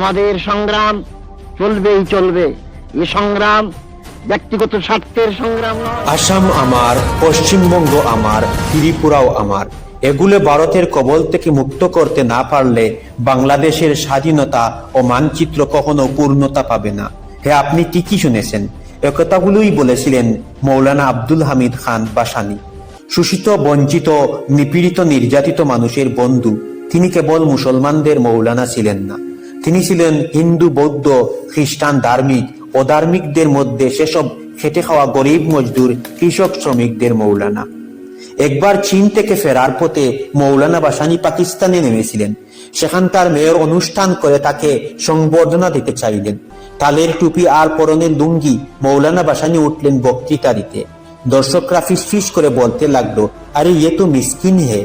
আমাদের সংগ্রাম চলবেই চলবে। এই সংগ্রাম ব্যক্তিগত স্বার্থের সংগ্রাম নয়। আসাম আমার, পশ্চিমবঙ্গ আমার, ত্রিপুরাও আমার। এগুলো ভারতের কবল থেকে মুক্ত করতে না পারলে বাংলাদেশের স্বাধীনতা ও মানচিত্র কখনো পূর্ণতা পাবে না। হ্যাঁ, আপনি ঠিকই শুনেছেন। একথাগুলোই বলেছিলেন মৌলানা আব্দুল হামিদ খান ভাসানী। শোষিত, বঞ্চিত, নিপীড়িত, নির্যাতিত মানুষের বন্ধু তিনি কেবল মুসলমানদের মৌলানা ছিলেন না, তিনি ছিলেন হিন্দু, বৌদ্ধ, খ্রিস্টান, ধার্মিক, অধার্মিকদের মধ্যে সেসব খেটে খাওয়া গরিব, মজদুর, কৃষক, শ্রমিকদের মৌলানা। একবার চীন থেকে ফেরার পথে মৌলানা ভাসানী পাকিস্তানে নেমেছিলেন। সেখানকার মেয়র অনুষ্ঠান করে তাকে সংবর্ধনা দিতে চাইলেন। তালের টুপি আর পরনের লুঙ্গি মৌলানা ভাসানী উঠলেন বক্তৃতা দিতে। দর্শকরা ফিসফিস করে বলতে লাগলো, আরে ইয়ে তো মিসকিন হে।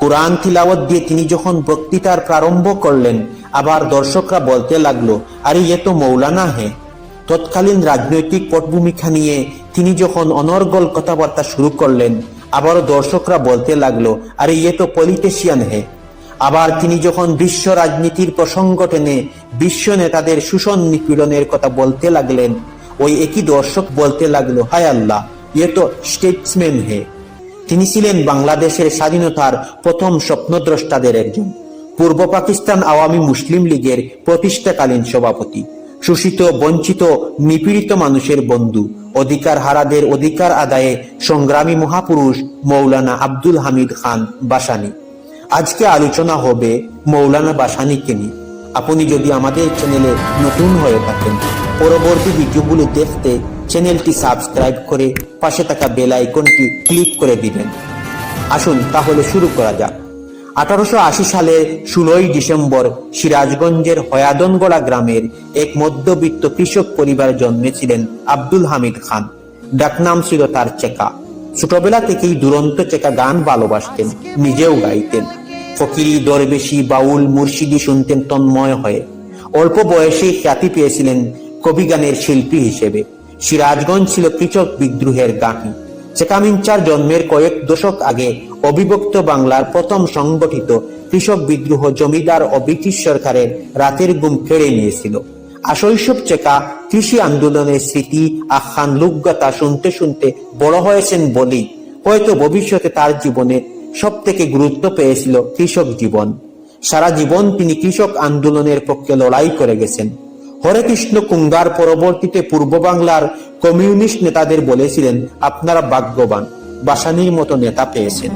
কোরআন তিলাওয়াত দিয়ে তিনি যখন বক্তৃতার প্রারম্ভ করলেন, আবার দর্শকরা বলতে লাগলো, আরে ইয়ে তো মৌলানা হে। তৎকালীন রাজনৈতিক পটভূমিকা নিয়ে তিনি যখন অনর্গল কথাবার্তা শুরু করলেন, আবারও দর্শকরা বলতে লাগলো, আরে ইয়ে তো পলিটিশিয়ান হে। আবার তিনি যখন বিশ্ব রাজনীতির প্রসঙ্গ টেনে বিশ্ব নেতাদের শোষণ নিপীড়নের কথা বলতে লাগলেন, ওই একই দর্শক বলতে লাগলো, হায় আল্লাহ, ইয়ে তো স্টেটসম্যান হে। তিনি ছিলেন বাংলাদেশের স্বাধীনতার প্রথম স্বপ্নদ্রষ্টাদের একজন, পূর্ব পাকিস্তান আওয়ামী মুসলিম লীগের প্রতিষ্ঠাকালীন সভাপতি, শোষিত, বঞ্চিত, নিপীড়িত মানুষের বন্ধু, অধিকার হারাদের অধিকার আদায়ে সংগ্রামী মহাপুরুষ মৌলানা আব্দুল হামিদ খান ভাসানী। আজকে আলোচনা হবে মৌলানা ভাসানীকে নিয়ে। আপনি যদি আমাদের চ্যানেলে নতুন হয়ে থাকেন, পরবর্তী ভিডিওগুলো দেখতে চ্যানেলটি সাবস্ক্রাইব করে পাশে থাকা বেল আইকনটি ক্লিক করে দিবেন। আসুন তাহলে শুরু করা যাক। 1880 সালের 16 ডিসেম্বর সিরাজগঞ্জের হয়াদনগড়া গ্রামের এক মধ্যবিত্ত কৃষক পরিবারে জন্মেছিলেন আব্দুল হামিদ খান। ডাকনাম ছিল তার চেকা। ছোটবেলা থেকেই দুরন্ত চেকা গান ভালোবাসতেন, নিজেও গাইতেন। ফকিরি, দরবেশি, বাউল, মুর্শিদি শুনতেন তন্ময় হয়ে। অল্প বয়সেই খ্যাতি পেয়েছিলেন কবি গানের শিল্পী হিসেবে। সিরাজগঞ্জ ছিল কৃষক বিদ্রোহের ঘাঁটি। চেকা মিঞ্চার জন্মের কয়েক দশক আগে অবিভক্ত বাংলার প্রথম সংগঠিত কৃষক বিদ্রোহ জমিদার ও ব্রিটিশ সরকারের রাতের ঘুম কেড়ে নিয়েছিল। আশৈশব চেকা কৃষি আন্দোলনের স্মৃতি, আখ্যান, লোকগাথা শুনতে শুনতে বড় হয়েছেন বলেই হয়তো ভবিষ্যতে তার জীবনে সব থেকে গুরুত্ব পেয়েছিল কৃষক জীবন। সারা জীবন তিনি কৃষক আন্দোলনের পক্ষে লড়াই করে গেছেন। হরে কৃষ্ণ কুঙ্গার পরবর্তীতে পূর্ব বাংলার কমিউনিস্ট নেতাদের বলেছিলেন, আপনারা ভাগ্যবান, ভাসানীর মতো নেতা পেয়েছেন।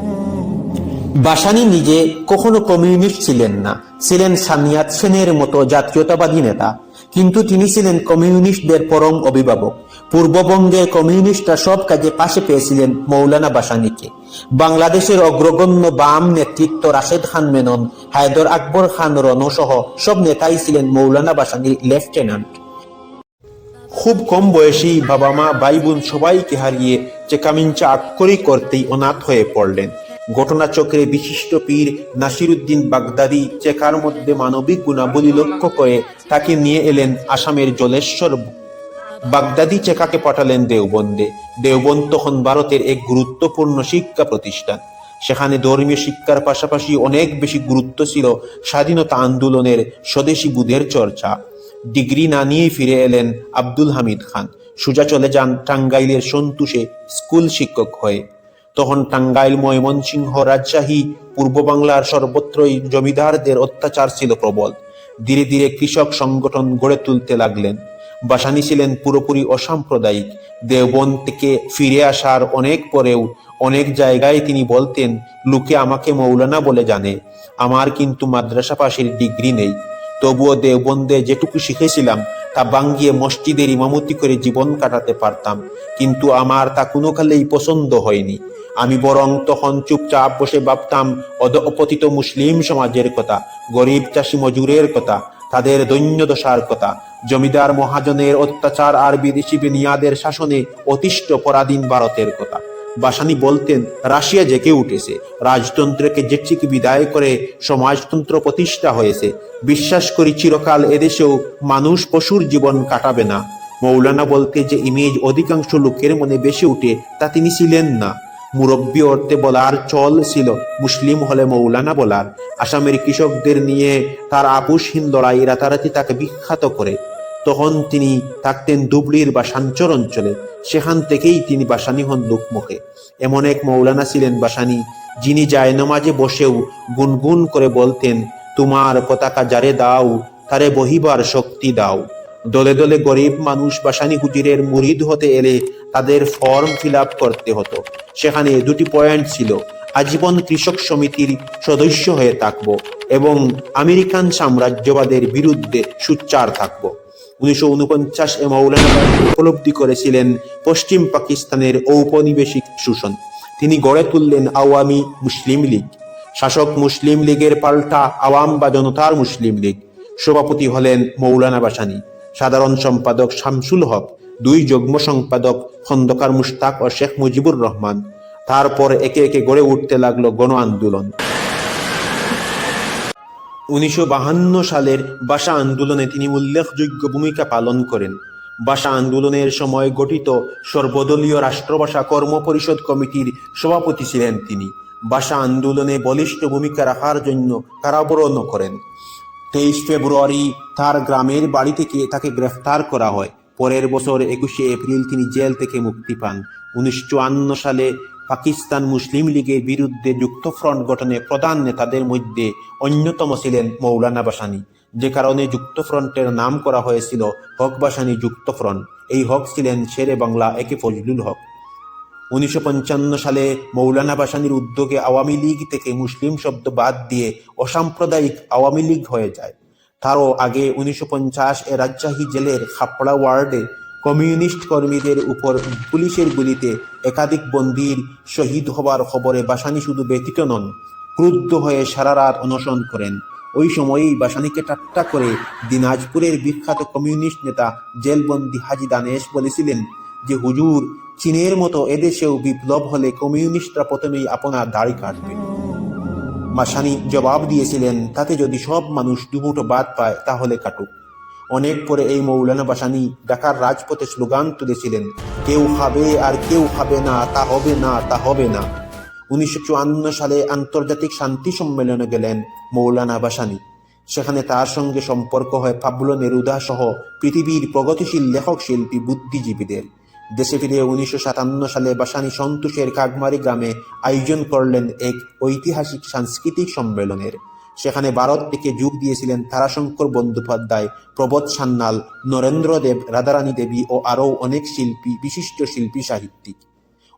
ভাসানী নিজে কখনো কমিউনিস্ট ছিলেন না, ছিলেন সামিয়াত সেনের মতো জাতীয়তাবাদী নেতা। কিন্তু তিনি ছিলেন কমিউনিস্টদের পরম অভিভাবক। পূর্ববঙ্গের কমিউনিস্টরা সব কাজে পাশে পেয়েছিলেন মৌলানা ভাসানীকে। বাংলাদেশের অগ্রগণ্য বাম নেতৃত্ব রাশেদ খান মেনন, হায়দর আকবর খান রণ সহ সব নেতাই ছিলেন মৌলানা ভাসানীর লেফটেন্যান্ট। খুব কম বয়সী বাবা মা, ভাই বোন সবাইকে হারিয়ে চেকামিঞ্চা আক্ষরিক করতেই অনাথ হয়ে পড়লেন। ঘটনাচক্রে বিশিষ্ট পীর নাসিরুদ্দিন বাগদাদি চেকার মধ্যে মানবিক গুণাবলী লক্ষ্য করে তাকে নিয়ে এলেন আসামের জলেশ্বর। বাগদাদি চেকাকে পাঠালেন দেওবন্দে। দেওবন্দ তখন ভারতের এক গুরুত্বপূর্ণ শিক্ষা প্রতিষ্ঠান। সেখানে ধর্মীয় শিক্ষার পাশাপাশি অনেক বেশি গুরুত্ব ছিল স্বাধীনতা আন্দোলনের স্বদেশী বুধের চর্চা। ডিগ্রি না নিয়েই ফিরে এলেন আব্দুল হামিদ খান। সোজা চলে যান টাঙ্গাইলের সন্তুষে স্কুল শিক্ষক হয়ে। তখন টাঙ্গাইল, ময়মনসিংহ, রাজশাহী, পূর্ব বাংলার সর্বত্রই জমিদারদের অত্যাচার ছিল প্রবল। ধীরে ধীরে কৃষক সংগঠন গড়ে তুলতে লাগলেন। ভাসানী ছিলেন পুরোপুরি অসাম্প্রদায়িক। দেওবন্দ থেকে ফিরে আসার অনেক পরেও অনেক জায়গায় তিনি বলতেন, লোকে আমাকে মৌলানা বলে জানে, আমার কিন্তু মাদ্রাসা পাশের ডিগ্রি নেই। তবুও দেওবন্দে যেটুকু শিখেছিলাম তা বাঙ্গিয়ে মসজিদের ইমামতি করে জীবন কাটাতে পারতাম, কিন্তু আমার তা কোনো কালেই পছন্দ হয়নি। আমি বরং তখন চুপচাপ বসে ভাবতাম অধঃপতিত মুসলিম সমাজের কথা, গরিব চাষি মজুরের কথা, তাদের দৈন্য দশার কথা, জমিদার মহাজনের অত্যাচার আর বিদেশি বেনিয়াদের শাসনে অতিষ্ঠ পরাধীন ভারতের কথা। ভাসানী বলতেন, রাশিয়া জেগে উঠেছে, রাজতন্ত্রকে যেচিকে বিদায় করে সমাজতন্ত্র প্রতিষ্ঠা হয়েছে। বিশ্বাস করি চিরকাল এদেশেও মানুষ পশুর জীবন কাটাবে না। মৌলানা বলতে যে ইমেজ অধিকাংশ লোকের মনে বেশি উঠে তা তিনি ছিলেন না। মুরব্বী অর্থে বলার চল ছিল মুসলিম হলে মৌলানা বলার। আসামের কৃষকদের নিয়ে তার আপোষহীন লড়াই রাতারাতি তাকে বিখ্যাত করে। তখন তিনি থাকতেন ধুবড়ির বাসাঞ্চর অঞ্চলে। সেখান থেকেই তিনি বাসানি হন লোকমুখে। এমন এক মৌলানা ছিলেন বাসানি, যিনি জায়নামাজে বসেও গুনগুন করে বলতেন, তোমার পতাকা যারে দাও তারে বহিবার শক্তি দাও। দলে দলে গরিব মানুষ বাসানি হুজুরের মুরিদ হতে এলে তাদের ফর্ম ফিল আপ করতে হতো। সেখানে দুটি পয়েন্ট ছিল, আজীবন কৃষক সমিতির সদস্য হয়ে থাকব এবং আমেরিকান সাম্রাজ্যবাদের বিরুদ্ধে সোচ্চার থাকব। 1949 এ মৌলানা উপলব্ধি করেছিলেন পশ্চিম পাকিস্তানের ঔপনিবেশিক শোষণ। তিনি গড়ে তুললেন আওয়ামী মুসলিম লীগ। শাসক মুসলিম লীগের পাল্টা আওয়াম বা জনতার মুসলিম লীগ। সভাপতি হলেন মৌলানা বাসানি, সাধারণ সম্পাদক শামসুল হক, দুই যুগ্ম সম্পাদক খন্দকার মুশতাক ও শেখ মুজিবুর রহমান। তারপর একে একে গড়ে উঠতে লাগলো গণ আন্দোলন। 1952 সালের ভাষা আন্দোলনে তিনি উল্লেখযোগ্য ভূমিকা পালন করেন। ভাষা আন্দোলনের সময় গঠিত সর্বদলীয় রাষ্ট্রভাষা কর্ম পরিষদ কমিটির সভাপতি ছিলেন তিনি। ভাষা আন্দোলনে বলিষ্ঠ ভূমিকা রাখার জন্য কারাবরণ করেন। 23 ফেব্রুয়ারি তার গ্রামের বাড়ি থেকে তাকে গ্রেফতার করা হয়। পরের বছর 21 এপ্রিল তিনি জেল থেকে মুক্তি পান। 1954 সালে পাকিস্তান মুসলিম লীগের বিরুদ্ধে যুক্তফ্রন্ট গঠনে প্রধান নেতাদের মধ্যে অন্যতম ছিলেন মৌলানা বাসানি, যে কারণে যুক্তফ্রন্টের নাম করা হয়েছিল হক বাসানি যুক্তফ্রন্ট। এই হক ছিলেন শেরে বাংলা একে ফজলুল হক। 1955 সালে মৌলানা বাসানির উদ্যোগে আওয়ামী লীগ থেকে মুসলিম শব্দ বাদ দিয়ে অসাম্প্রদায়িক আওয়ামী লীগ হয়ে যায়। তারও আগে 1950 এ রাজশাহী জেলের খাপড়া ওয়ার্ডে কমিউনিস্ট কর্মীদের উপর পুলিশের গুলিতে একাধিক বন্দীর শহীদ হবার খবরে বাসানি শুধু ব্যথিত নন, ক্রুদ্ধ হয়ে সারা রাত অনশন করেন। ওই সময়েই বাসানিকে ঠাট্টা করে দিনাজপুরের বিখ্যাত কমিউনিস্ট নেতা জেলবন্দি হাজি দানেশ বলেছিলেন যে, হুজুর, চীনের মতো এদেশেও বিপ্লব হলে কমিউনিস্টরা প্রথমেই আপনার দাড়ি কাটবে। বাসানি জবাব দিয়েছিলেন, তাতে যদি সব মানুষ দুমুঠো ভাত পায় তাহলে কাটুক। অনেক পরে এই মৌলানা বাসানি ঢাকার রাজপথে স্লোগান তুলেছিলেন, কেউ খাবে আর কেউ খাবে না, তা হবে না, তা হবে না। 1954 সালে আন্তর্জাতিক শান্তি সম্মেলনে গেলেন মৌলানা বাসানি। সেখানে তার সঙ্গে সম্পর্ক হয় পাবলো নেরুদা সহ পৃথিবীর প্রগতিশীল লেখক, শিল্পী, বুদ্ধিজীবীদের। দেশে ফিরে 1957 সালে বাসানি সন্তোষের কাগমারি গ্রামে আয়োজন করলেন এক ঐতিহাসিক সাংস্কৃতিক সম্মেলনের। সেখানে ভারত থেকে যোগ দিয়েছিলেন তারাশঙ্কর বন্দ্যোপাধ্যায়, প্রবোধ সান্যাল, নরেন্দ্র দেব, রাধারানী দেবী ও আরও অনেক শিল্পী, বিশিষ্ট শিল্পী, সাহিত্যিক।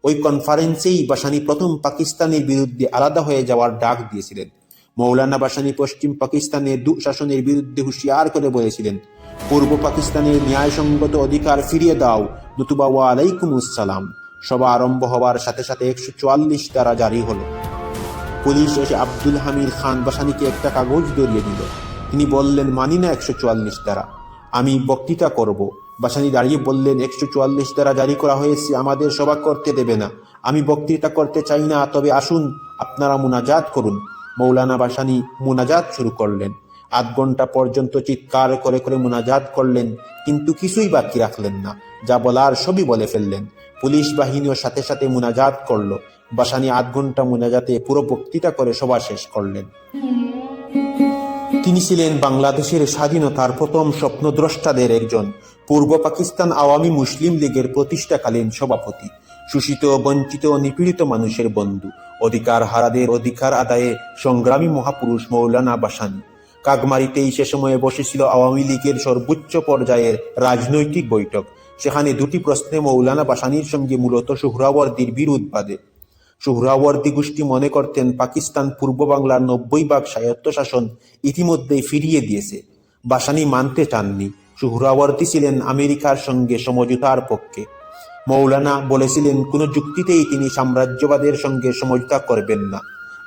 ওই কনফারেন্সেই বাসানি প্রথম পাকিস্তানের বিরুদ্ধে আলাদা হয়ে যাওয়ার ডাক দিয়েছিলেন। মৌলানা বাসানি পশ্চিম পাকিস্তানের দুঃশাসনের বিরুদ্ধে হুঁশিয়ার করে বলেছিলেন, পূর্ব পাকিস্তানের ন্যায়সঙ্গত অধিকার ফিরিয়ে দাও, নতুবা ওয়া আলাইকুমুসসালাম। সভা আরম্ভ হওয়ার সাথে সাথে 144 ধারা জারি হলো। পুলিশ এসে আব্দুল হামিদ খান বাসানিকে একটা কাগজ ধরিয়ে দিল। তিনি বললেন, মানি না 144 ধারা, আমি বক্তৃতা করব। বাসানি দাঁড়িয়ে বললেন, 144 ধারা জারি করা হয়েছে, আমাদের সভা করতে দেবে না। আমি বক্তৃতা করতে চাই না, তবে আসুন আপনারা মুনাজাত করুন। মৌলানা বাসানি মুনাজাত শুরু করলেন। 8 ঘন্টা পর্যন্ত চিৎকার করে করে মুনাজাত করলেন, কিন্তু কিছুই বাকি রাখলেন না। যা বলার সবই বলে ফেললেন। পুলিশ বাহিনীও সাথে সাথে মুনাজাত করল। বাসানি 8 ঘন্টা মুনাজাতে পুরো বক্তৃতা করে সভা শেষ করলেন। তিনি ছিলেন বাংলাদেশের স্বাধীনতার প্রথম স্বপ্নদ্রষ্টাদের একজন, পূর্ব পাকিস্তান আওয়ামী মুসলিম লীগের প্রতিষ্ঠাকালীন সভাপতি, শোষিত, বঞ্চিত, নিপীড়িত মানুষের বন্ধু, অধিকার হারাদের অধিকার আদায়ে সংগ্রামী মহাপুরুষ মৌলানা বাসানি। কাগমারিতেই সে সময়ে বসেছিল আওয়ামী লীগের সর্বোচ্চ পর্যায়ের রাজনৈতিক বৈঠক। সেখানে 2টি প্রশ্নে মৌলানা বাসানির সঙ্গে মূলত সুহরাওয়ার্দীর বিরোধ বাধে। সুহরাওয়ার্দী গোষ্ঠী মনে করতেন পাকিস্তান পূর্ব বাংলার 90% স্বায়ত্তশাসন ইতিমধ্যেই ফিরিয়ে দিয়েছে। বাসানি মানতে চাননি। সুহরাওয়ার্দী ছিলেন আমেরিকার সঙ্গে সমঝোতার পক্ষে। মৌলানা বলেছিলেন, কোনো যুক্তিতেই তিনি সাম্রাজ্যবাদের সঙ্গে সমঝোতা করবেন না।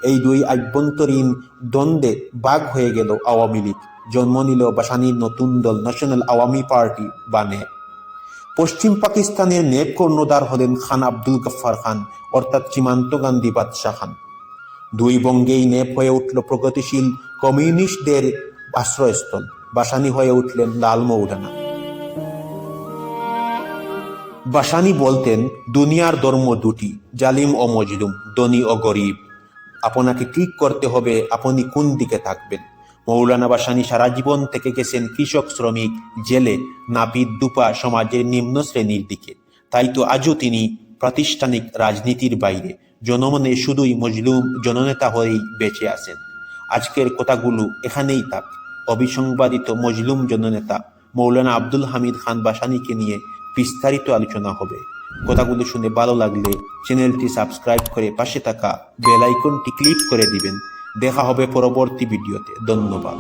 এই 2 আভ্যন্তরীণ দ্বন্দ্বে ভাগ হয়ে গেল আওয়ামী লীগ। জন্ম নিল বাসানির নতুন দল ন্যাশনাল আওয়ামী পার্টি বা ন্যাপ। পশ্চিম পাকিস্তানের ন্যাপ কর্ণধার হলেন খান আব্দুল গফ্ফার খান, অর্থাৎ সীমান্ত গান্ধী বাদশাহ খান। 2 বঙ্গেই ন্যাপ হয়ে উঠল প্রগতিশীল কমিউনিস্টদের আশ্রয়স্থল। বাসানি হয়ে উঠলেন লাল মৌলানা। বাসানি বলতেন, দুনিয়ার ধর্ম দুটি, জালিম ও মজলুম, ধনী ও গরিব। আপনাকে ঠিক করতে হবে আপনি কোন দিকে থাকবেন। মৌলানা বাসানি সারা জীবন থেকে গেছেন কৃষক, শ্রমিক, জেলে, নাপিত, দুপা সমাজের নিম্ন শ্রেণীর দিকে। তাই তো আজও তিনি প্রাতিষ্ঠানিক রাজনীতির বাইরে জনমনে শুধুই মজলুম জননেতা হয়েই বেঁচে আছেন। আজকের কথাগুলো এখানেই থাক। অবিসংবাদিত মজলুম জননেতা মৌলানা আব্দুল হামিদ খান বাসানিকে নিয়ে বিস্তারিত আলোচনা হবে। কথাগুলো শুনে ভালো লাগলে চ্যানেলটি সাবস্ক্রাইব করে পাশে থাকা বেল আইকনটি ক্লিক করে দিবেন। দেখা হবে পরবর্তী ভিডিওতে। ধন্যবাদ।